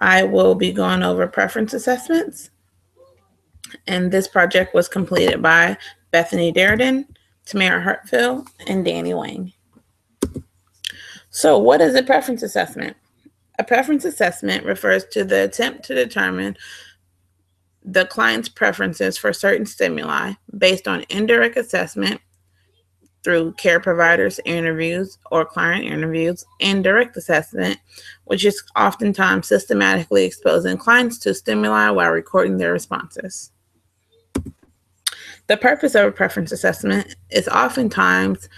I will be going over preference assessments, and this project was completed by Bethany Darden, Tamara Hartfield, and Danny Wang. So, what is a preference assessment? A preference assessment refers to the attempt to determine the client's preferences for certain stimuli based on indirect assessment through care providers' interviews or client interviews, and direct assessment, which is oftentimes systematically exposing clients to stimuli while recording their responses. The purpose of a preference assessment is oftentimes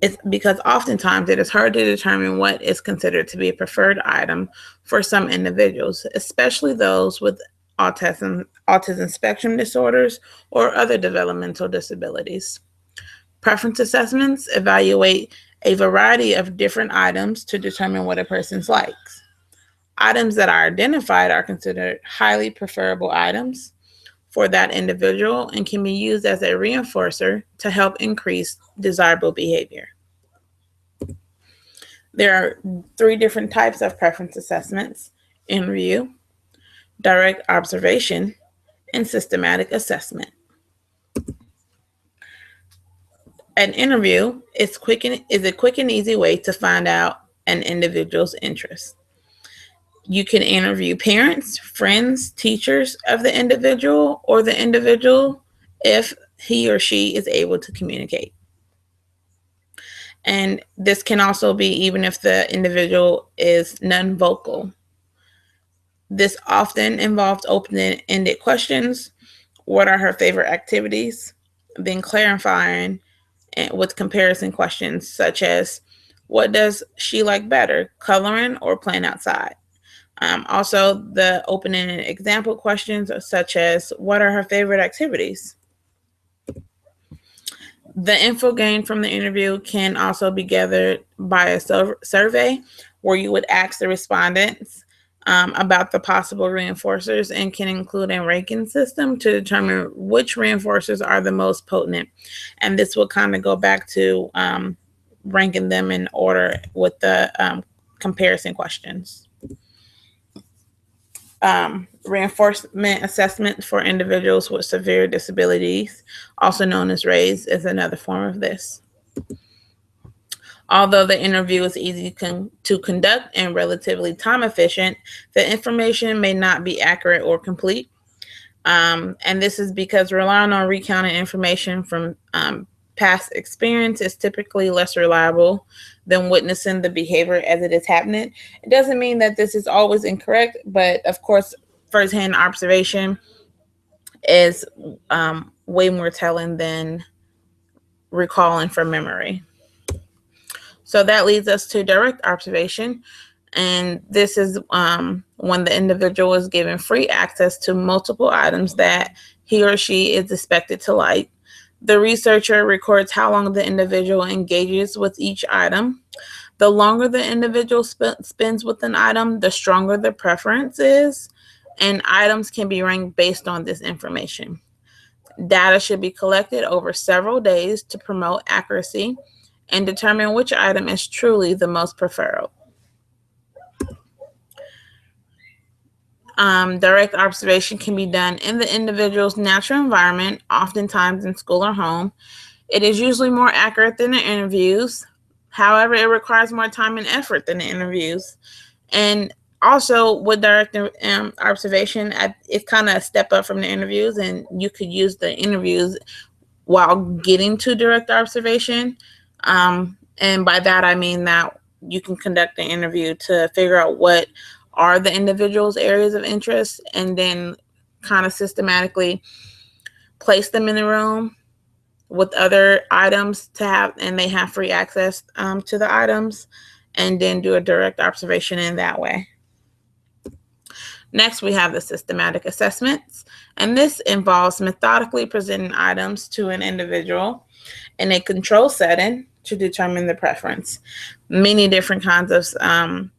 it's because oftentimes it is hard to determine what is considered to be a preferred item for some individuals, especially those with autism spectrum disorders, or other developmental disabilities. Preference assessments evaluate a variety of different items to determine what a person likes. Items that are identified are considered highly preferable items for that individual and can be used as a reinforcer to help increase desirable behavior. There are three different types of preference assessments: interview, direct observation, and systematic assessment. An interview is a quick and easy way to find out an individual's interests. You can interview parents, friends, teachers of the individual, or the individual if he or she is able to communicate. And this can also be even if the individual is non-vocal. This often involves open-ended questions. What are her favorite activities? Then clarifying with comparison questions such as, what does she like better, coloring or playing outside? Also, the open-ended example questions such as, what are her favorite activities? The info gained from the interview can also be gathered by a survey where you would ask the respondents about the possible reinforcers, and can include a ranking system to determine which reinforcers are the most potent. And this will kind of go back to ranking them in order with the comparison questions. Reinforcement assessment for individuals with severe disabilities, also known as RAISE, is another form of this. Although the interview is easy to conduct and relatively time efficient, the information may not be accurate or complete. And this is because relying on recounted information from past experience is typically less reliable than witnessing the behavior as it is happening. It doesn't mean that this is always incorrect, but of course, firsthand observation is way more telling than recalling from memory. So that leads us to direct observation. And this is when the individual is given free access to multiple items that he or she is expected to like. The researcher records how long the individual engages with each item. The longer the individual spends with an item, the stronger the preference is, and items can be ranked based on this information. Data should be collected over several days to promote accuracy and determine which item is truly the most preferred. Direct observation can be done in the individual's natural environment, oftentimes in school or home. It is usually more accurate than the interviews. However, it requires more time and effort than the interviews. And also with direct observation, it's kind of a step up from the interviews, and you could use the interviews while getting to direct observation. And by that, I mean that you can conduct an interview to figure out what are the individual's areas of interest, and then kind of systematically place them in the room with other items to have, and they have free access to the items, and then do a direct observation in that way. Next, we have the systematic assessments, and this involves methodically presenting items to an individual in a control setting to determine the preference. Many different kinds of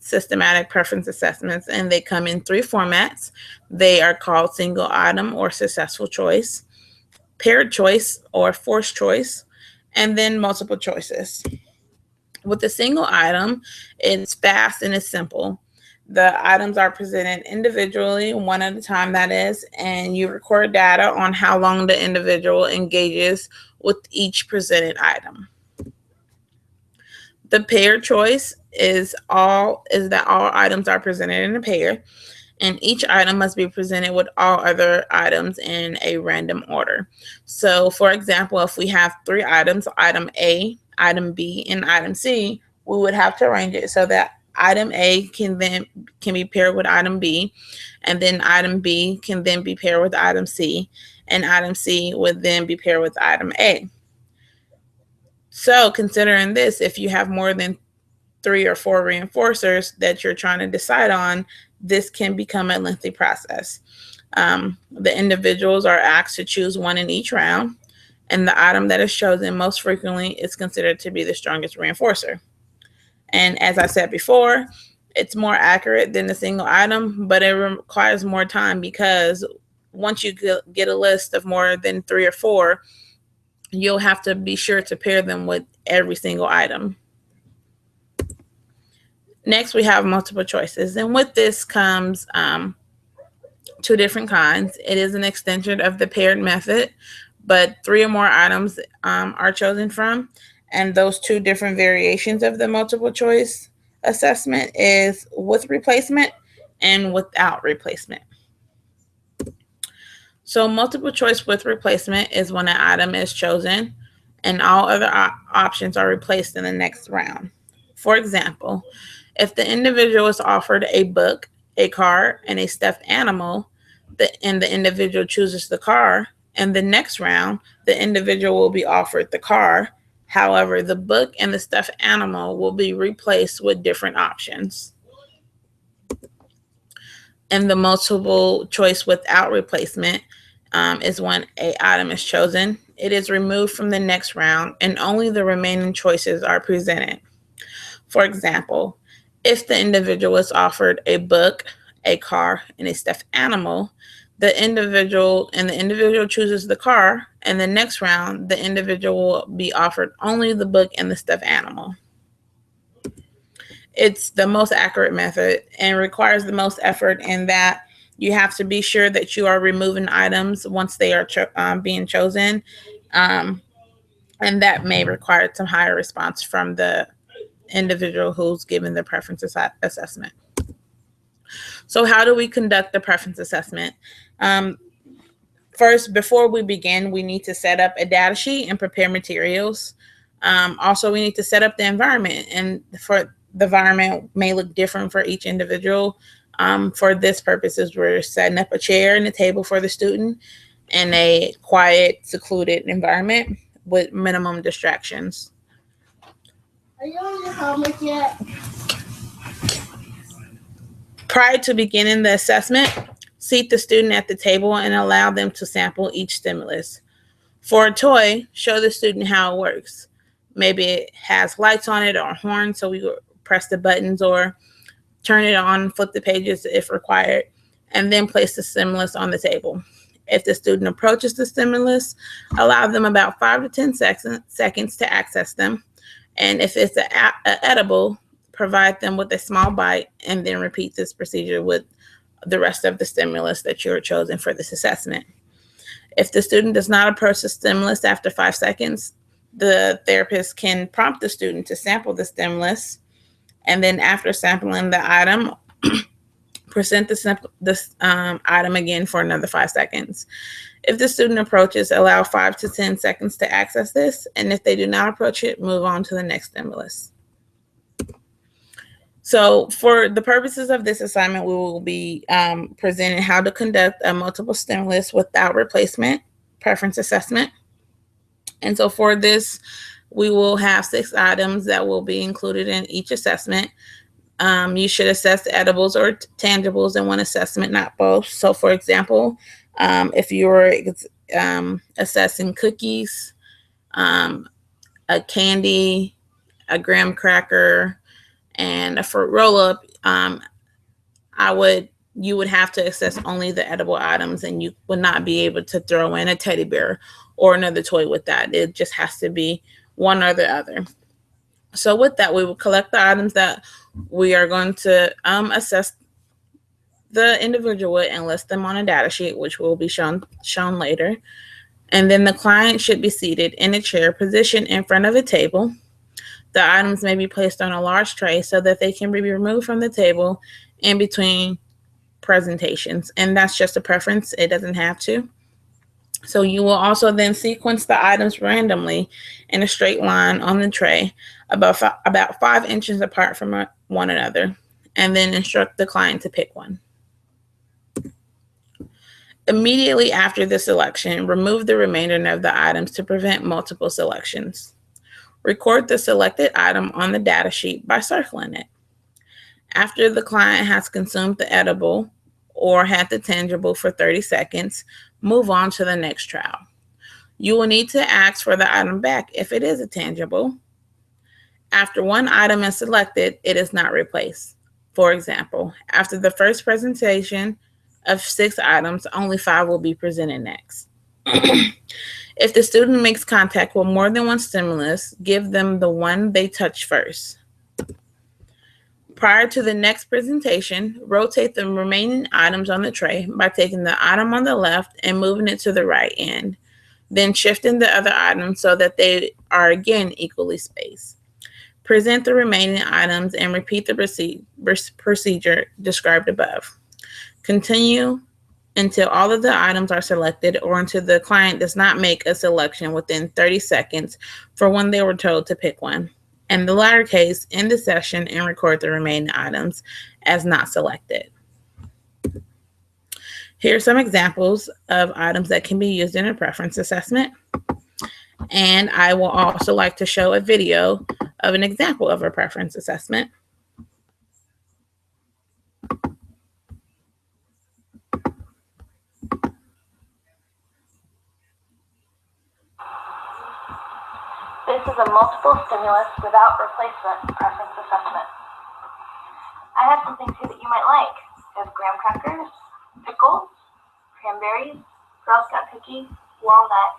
systematic preference assessments, and they come in three formats. They are called single item or successful choice, paired choice or forced choice, and then multiple choices. With a single item, it's fast and it's simple. The items are presented individually, one at a time, that is, and you record data on how long the individual engages with each presented item. The pair choice is that all items are presented in a pair, and each item must be presented with all other items in a random order. So, for example, if we have three items, item A, item B, and item C, we would have to arrange it so that item A can be paired with item B, and then item B can then be paired with item C, and item C would then be paired with item A. So, considering this, if you have more than 3 or 4 reinforcers that you're trying to decide on, this can become a lengthy process. The individuals are asked to choose one in each round, and the item that is chosen most frequently is considered to be the strongest reinforcer. And as I said before, it's more accurate than a single item, but it requires more time because once you get a list of more than 3 or 4, you'll have to be sure to pair them with every single item. Next, we have multiple choices, and with this comes 2 different kinds. It is an extension of the paired method, but 3 or more items are chosen from, and those 2 different variations of the multiple choice assessment is with replacement and without replacement. So multiple choice with replacement is when an item is chosen and all other options are replaced in the next round. For example, if the individual is offered a book, a car, and a stuffed animal, and the individual chooses the car, in the next round, the individual will be offered the car. However, the book and the stuffed animal will be replaced with different options. And the multiple choice without replacement is when an item is chosen. It is removed from the next round, and only the remaining choices are presented. For example, if the individual is offered a book, a car, and a stuffed animal, the individual chooses the car, and the next round, the individual will be offered only the book and the stuffed animal. It's the most accurate method and requires the most effort in that you have to be sure that you are removing items once they are being chosen, and that may require some higher response from the individual who's given the preference assessment. So how do we conduct the preference assessment? First, before we begin, we need to set up a data sheet and prepare materials. Also, we need to set up the environment, and for the environment may look different for each individual. For this purposes, we're setting up a chair and a table for the student in a quiet, secluded environment with minimum distractions. Are you on your homework yet? Prior to beginning the assessment, seat the student at the table and allow them to sample each stimulus. For a toy, show the student how it works. Maybe it has lights on it or horns, so we press the buttons or turn it on, flip the pages if required, and then place the stimulus on the table. If the student approaches the stimulus, allow them about 5 to 10 seconds to access them. And if it's edible, provide them with a small bite and then repeat this procedure with the rest of the stimulus that you are chosen for this assessment. If the student does not approach the stimulus after 5 seconds, the therapist can prompt the student to sample the stimulus, and then after sampling the item, present this item again for another 5 seconds. If the student approaches, allow 5 to 10 seconds to access this, and if they do not approach it, move on to the next stimulus. So for the purposes of this assignment, we will be presenting how to conduct a multiple stimulus without replacement preference assessment. And so for this, we will have 6 items that will be included in each assessment. You should assess edibles or tangibles in one assessment, not both. So for example, if you were assessing cookies, a candy, a graham cracker, and a fruit roll-up, you would have to assess only the edible items, and you would not be able to throw in a teddy bear or another toy with that. It just has to be one or the other. So with that, we will collect the items that we are going to assess the individual would enlist them on a data sheet, which will be shown later. And then the client should be seated in a chair positioned in front of a table. The items may be placed on a large tray so that they can be removed from the table in between presentations. And that's just a preference, it doesn't have to. So you will also then sequence the items randomly in a straight line on the tray about 5 inches apart from one another, and then instruct the client to pick one. Immediately after the selection, remove the remainder of the items to prevent multiple selections. Record the selected item on the data sheet by circling it. After the client has consumed the edible or had the tangible for 30 seconds, move on to the next trial. You will need to ask for the item back if it is a tangible. After one item is selected, it is not replaced. For example, after the first presentation of 6 items, only 5 will be presented next. If the student makes contact with more than one stimulus, give them the one they touch first. Prior to the next presentation, rotate the remaining items on the tray by taking the item on the left and moving it to the right end, then shifting the other items so that they are again equally spaced. Present the remaining items and repeat the procedure described above. Continue until all of the items are selected or until the client does not make a selection within 30 seconds for when they were told to pick one. In the latter case, end the session and record the remaining items as not selected. Here are some examples of items that can be used in a preference assessment. And I will also like to show a video of an example of a preference assessment. This is a multiple stimulus without replacement preference assessment. I have some things here that you might like. There's graham crackers, pickles, cranberries, Girl Scout cookies, walnut,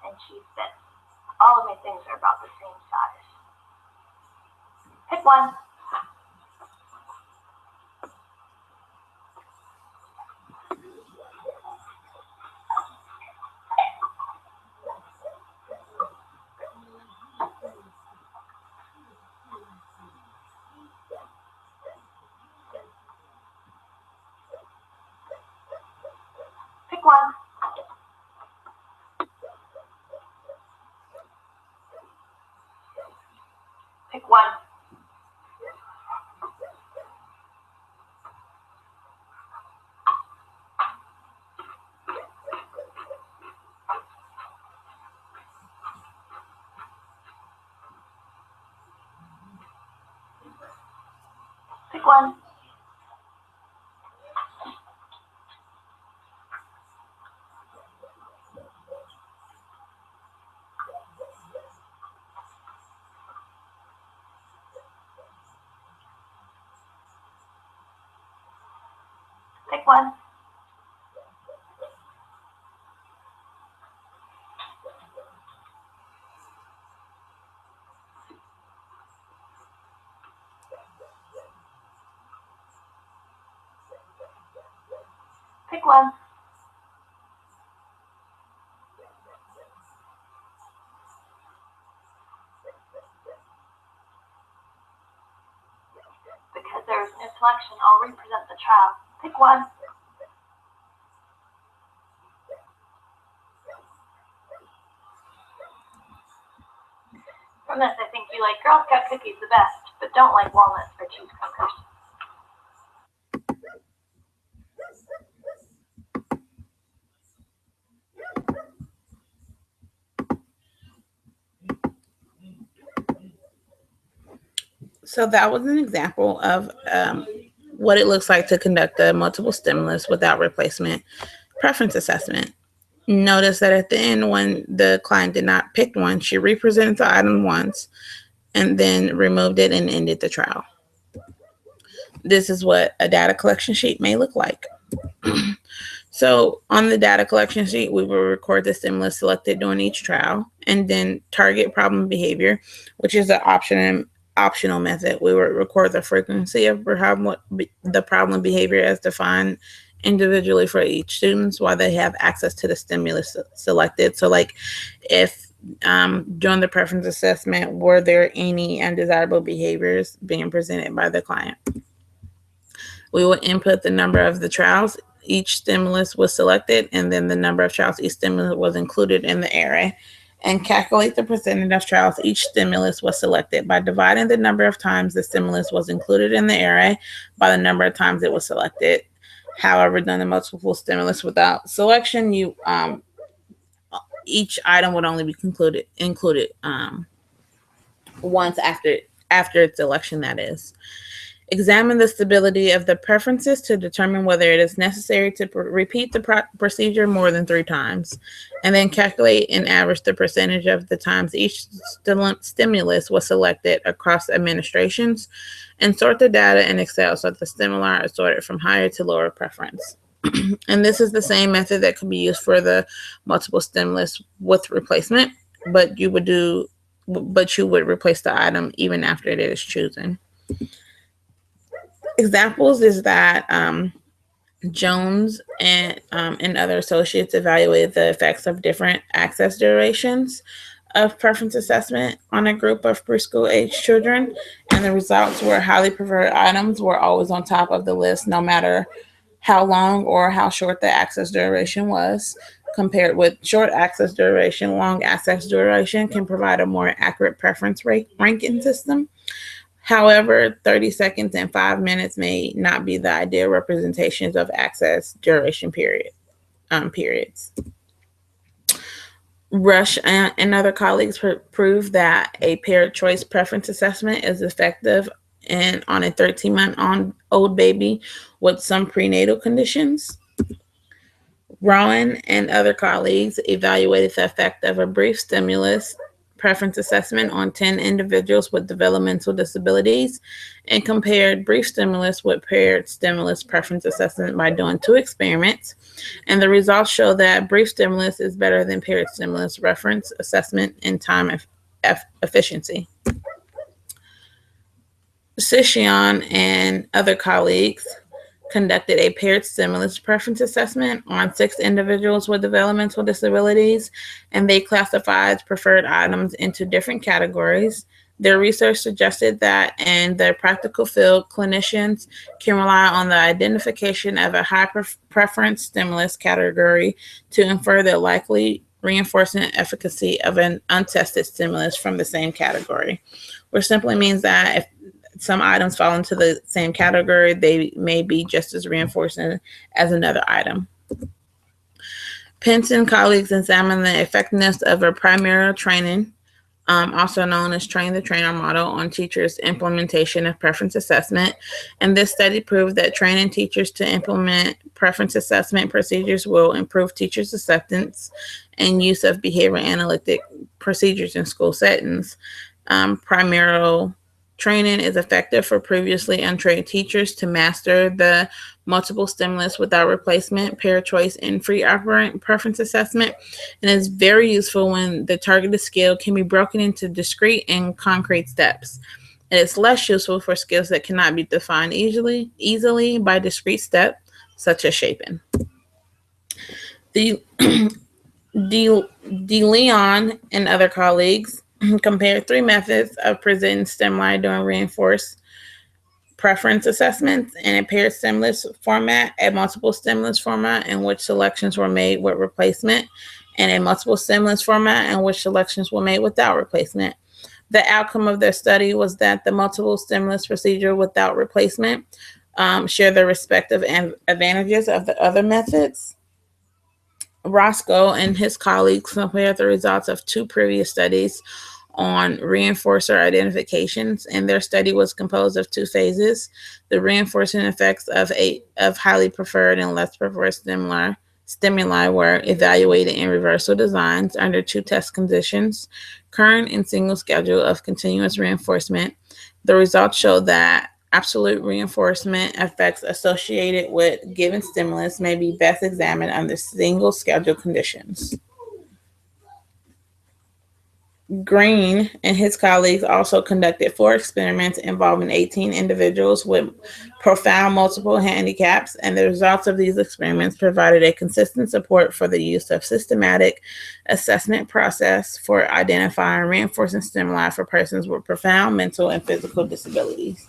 and cheese bits. All of my things are about the same size. Pick one. Pick one. Pick one. Pick one. Pick one. Pick one. Because there is no selection, I'll represent the trial. Pick one. From this, I think you like Girl Scout cookies the best, but don't like walnuts or cheese crackers. So that was an example of what it looks like to conduct a multiple stimulus without replacement preference assessment. Notice that at the end, when the client did not pick one, she represented the item once and then removed it and ended the trial. This is what a data collection sheet may look like. So on the data collection sheet, we will record the stimulus selected during each trial and then target problem behavior, which is an optional method. We would record the frequency of the problem behavior as defined individually for each student while they have access to the stimulus selected. So, like, if during the preference assessment, were there any undesirable behaviors being presented by the client? We will input the number of the trials each stimulus was selected, and then the number of trials each stimulus was included in the array, and calculate the percentage of trials each stimulus was selected by dividing the number of times the stimulus was included in the array by the number of times it was selected. However, during the multiple stimulus without selection, you each item would only be included once after its selection. That is. Examine the stability of the preferences to determine whether it is necessary to repeat the procedure more than 3 times, and then calculate and average the percentage of the times each stimulus was selected across administrations, and sort the data in Excel so that the stimuli are sorted from higher to lower preference. And this is the same method that can be used for the multiple stimulus with replacement, but you would replace the item even after it is chosen. Examples is that Jones and other associates evaluated the effects of different access durations of preference assessment on a group of preschool age children, and the results were highly preferred items were always on top of the list, no matter how long or how short the access duration was. Compared with short access duration, long access duration can provide a more accurate preference ranking system. However, 30 seconds and 5 minutes may not be the ideal representations of access duration periods. Rush and other colleagues proved that a paired choice preference assessment is effective on a 13-month-old baby with some prenatal conditions. Rowan and other colleagues evaluated the effect of a brief stimulus preference assessment on 10 individuals with developmental disabilities and compared brief stimulus with paired stimulus preference assessment by doing 2 experiments. And the results show that brief stimulus is better than paired stimulus reference assessment in time efficiency. Sishion and other colleagues conducted a paired stimulus preference assessment on 6 individuals with developmental disabilities, and they classified preferred items into different categories. Their research suggested that in the practical field, clinicians can rely on the identification of a high preference stimulus category to infer the likely reinforcement efficacy of an untested stimulus from the same category, which simply means that if some items fall into the same category, they may be just as reinforcing as another item. Pence and colleagues examined the effectiveness of a primary training, also known as train the trainer model, on teachers' implementation of preference assessment. And this study proved that training teachers to implement preference assessment procedures will improve teachers' acceptance and use of behavior analytic procedures in school settings. Primary training is effective for previously untrained teachers to master the multiple stimulus without replacement, pair choice, and free operant preference assessment, and is very useful when the targeted skill can be broken into discrete and concrete steps. It is less useful for skills that cannot be defined easily by discrete steps, such as shaping. The De Leon and other colleagues compared 3 methods of presenting stimuli during reinforced preference assessments: in a paired stimulus format, a multiple stimulus format in which selections were made with replacement, and a multiple stimulus format in which selections were made without replacement. The outcome of their study was that the multiple stimulus procedure without replacement share the respective advantages of the other methods. Roscoe and his colleagues compared the results of 2 previous studies on reinforcer identifications, and their study was composed of 2 phases. The reinforcing effects of highly preferred and less preferred stimuli were evaluated in reversal designs under 2 test conditions: current and single schedule of continuous reinforcement. The results showed that absolute reinforcement effects associated with given stimulus may be best examined under single schedule conditions. Green and his colleagues also conducted 4 experiments involving 18 individuals with profound multiple handicaps, and the results of these experiments provided a consistent support for the use of systematic assessment process for identifying and reinforcing stimuli for persons with profound mental and physical disabilities.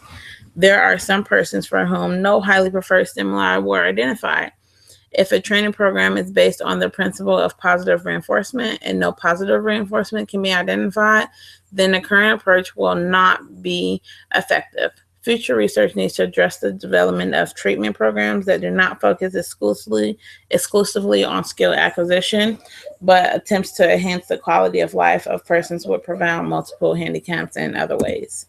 There are some persons for whom no highly preferred stimuli were identified. If a training program is based on the principle of positive reinforcement and no positive reinforcement can be identified, then the current approach will not be effective. Future research needs to address the development of treatment programs that do not focus exclusively on skill acquisition, but attempts to enhance the quality of life of persons with profound multiple handicaps in other ways.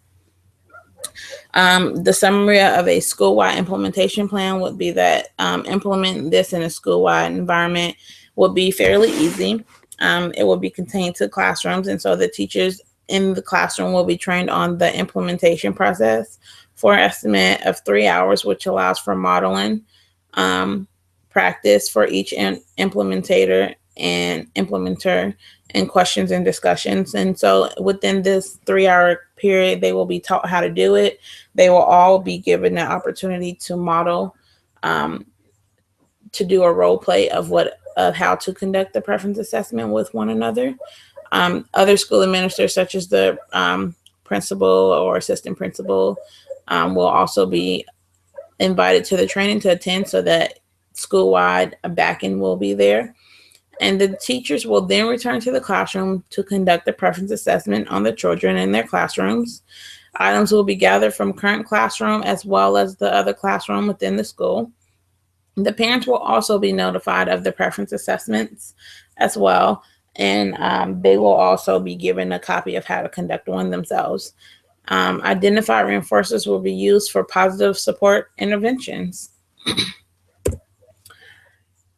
The summary of a school-wide implementation plan would be that implementing this in a school-wide environment would be fairly easy. It will be contained to classrooms, and so the teachers in the classroom will be trained on the implementation process for an estimate of 3 hours, which allows for modeling um, practice for each implementator and implementer, and questions and discussions. And so within this 3 hour period, they will be taught how to do it. They will all be given the opportunity to model, um, to do a role play of how to conduct the preference assessment with one another. Other school administrators, such as the principal or assistant principal, will also be invited to the training to attend, so that school-wide backing will be there. And the teachers will then return to the classroom to conduct the preference assessment on the children in their classrooms. Items will be gathered from current classroom as well as the other classroom within the school. The parents will also be notified of the preference assessments as well, and they will also be given a copy of how to conduct one themselves. Identified reinforcers will be used for positive support interventions.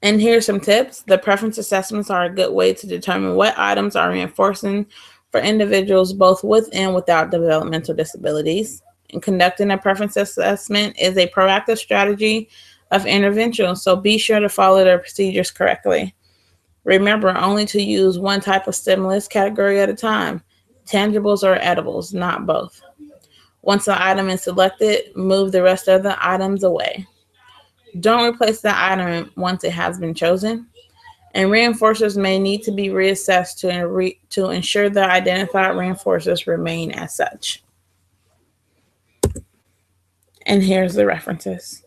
And here's some tips. The preference assessments are a good way to determine what items are reinforcing for individuals both with and without developmental disabilities. And conducting a preference assessment is a proactive strategy of intervention, so be sure to follow the procedures correctly. Remember only to use one type of stimulus category at a time, tangibles or edibles, not both. Once an item is selected, move the rest of the items away. Don't replace the item once it has been chosen. And reinforcers may need to be reassessed to ensure the identified reinforcers remain as such. And here's the references.